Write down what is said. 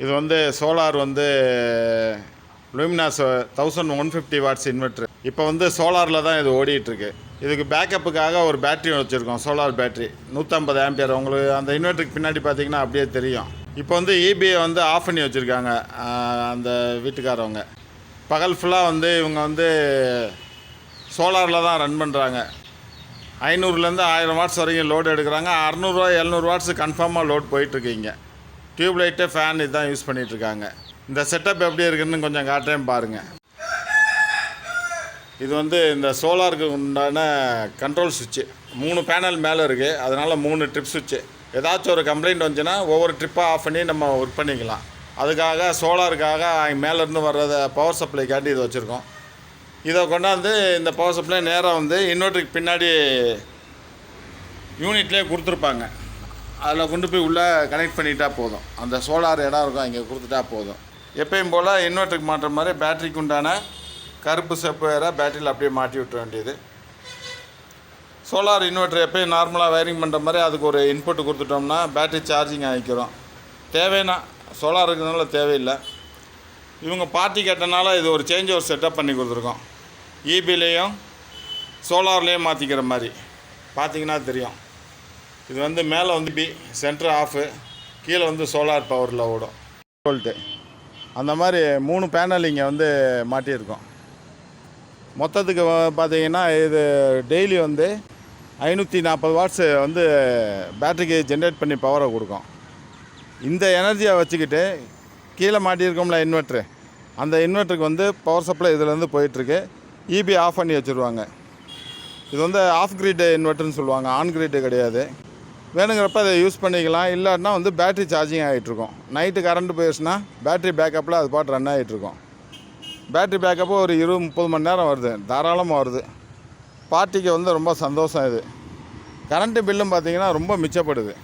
இது வந்து சோலார் வந்து லூமினாஸ் 1150 வாட்ஸ் இன்வெர்ட்ரு. இப்போ வந்து சோலாரில் தான் இது ஓடிட்டுருக்கு. இதுக்கு பேக்கப்புக்காக ஒரு பேட்ரி வச்சுருக்கோம், சோலார் பேட்ரி 150 ஆம்பியர். உங்களுக்கு அந்த இன்வெர்ட்டருக்கு பின்னாடி பார்த்தீங்கன்னா அப்படியே தெரியும். இப்போ வந்து இபியை வந்து ஆஃப் பண்ணி வச்சுருக்காங்க அந்த வீட்டுக்காரவங்க. பகல் ஃபுல்லாக வந்து இவங்க வந்து சோலாரில் தான் ரன் பண்ணுறாங்க. 500லேருந்து 1000 வாட்ஸ் வரைக்கும் லோடு எடுக்கிறாங்க. 600 700 வாட்ஸ் கன்ஃபார்மாக லோட் போயிட்டுருக்கீங்க. டியூப் லைட்டு, ஃபேன் இதுதான் யூஸ் பண்ணிகிட்ருக்காங்க. இந்த செட்டப் எப்படி இருக்குதுன்னு கொஞ்சம் காட்டுறேன் பாருங்கள். இது வந்து இந்த சோலாருக்கு உண்டான கண்ட்ரோல் சுவிட்சு. 3 பேனல் மேலே இருக்குது, அதனால் 3 ட்ரிப் சுவிட்சு. ஏதாச்சும் ஒரு கம்ப்ளைண்ட் வந்துச்சுன்னா ஒவ்வொரு ட்ரிப்பாக ஆஃப் பண்ணி நம்ம ஒர்க் பண்ணிக்கலாம். அதுக்காக சோலாருக்காக மேலேருந்து வர்றத பவர் சப்ளைக்காண்டி இது வச்சுருக்கோம். இதை கொண்டாந்து இந்த பவர் சப்ளை நேராக வந்து இன்வெர்ட்டருக்கு பின்னாடி யூனிட்லேயே கொடுத்துருப்பாங்க. அதில் கொண்டு போய் உள்ளே கனெக்ட் பண்ணிட்டா போதும். அந்த சோலார் இடம் இருக்கும், இங்கே கொடுத்துட்டா போதும். எப்பயும் போல் இன்வெர்ட்டருக்கு மாட்டுற மாதிரி பேட்டரிக்கு உண்டான கருப்பு செப்பு வேறு பேட்டரியில் அப்படியே மாட்டி விட்டுற வேண்டியது. சோலார் இன்வெர்ட்டர் எப்பயும் நார்மலாக வயரிங் பண்ணுற மாதிரி அதுக்கு ஒரு இன்புட் கொடுத்துட்டோம்னா பேட்டரி சார்ஜிங் ஆகிக்கிறோம். தேவைன்னா சோலார் இருக்கிறதுனால தேவையில்லை. இவங்க பார்ட்டி கேட்டனால இது ஒரு சேஞ்ச் ஒரு செட்டப் பண்ணி கொடுத்துருக்கோம். இபிலேயும் சோலார்லேயும் மாற்றிக்கிற மாதிரி பார்த்தீங்கன்னா தெரியும். இது வந்து மேலே வந்து சென்டர் ஆஃபு, கீழே வந்து சோலார் பவரில் ஓடும் வோல்ட்டு. அந்த மாதிரி 3 பேனல் இங்கே வந்து மாட்டியிருக்கோம். மொத்தத்துக்கு பார்த்தீங்கன்னா இது டெய்லி வந்து 540 வாட்ஸு வந்து பேட்டரிக்கு ஜென்ரேட் பண்ணி பவரை கொடுக்கும். இந்த எனர்ஜியை வச்சுக்கிட்டு கீழே மாட்டியிருக்கோம்ல இன்வெர்ட்ரு, அந்த இன்வெர்ட்டருக்கு வந்து பவர் சப்ளை இதிலேருந்து போயிட்டுருக்கு. இபி ஆஃப் பண்ணி வச்சுருவாங்க. இது வந்து ஆஃப் கிரிட் இன்வெர்ட்டர்னு சொல்லுவாங்க, ஆன் கிரிட்டு கிடையாது. வேணுங்கிறப்ப அதை யூஸ் பண்ணிக்கலாம். இல்லாட்டினா வந்து பேட்ரி சார்ஜிங் ஆகிட்ருக்கும். நைட்டு கரண்ட்டு போயிடுச்சுன்னா பேட்ரி பேக்கப்பில் அது பாட்டு ரன் ஆகிட்ருக்கும். பேட்ரி பேக்கப்பு ஒரு 20-30 மணி நேரம் வருது, தாராளமாக வருது. பார்ட்டிக்கு வந்து ரொம்ப சந்தோஷம். இது கரண்ட்டு பில்லும் பார்த்திங்கன்னா ரொம்ப மிச்சப்படுது.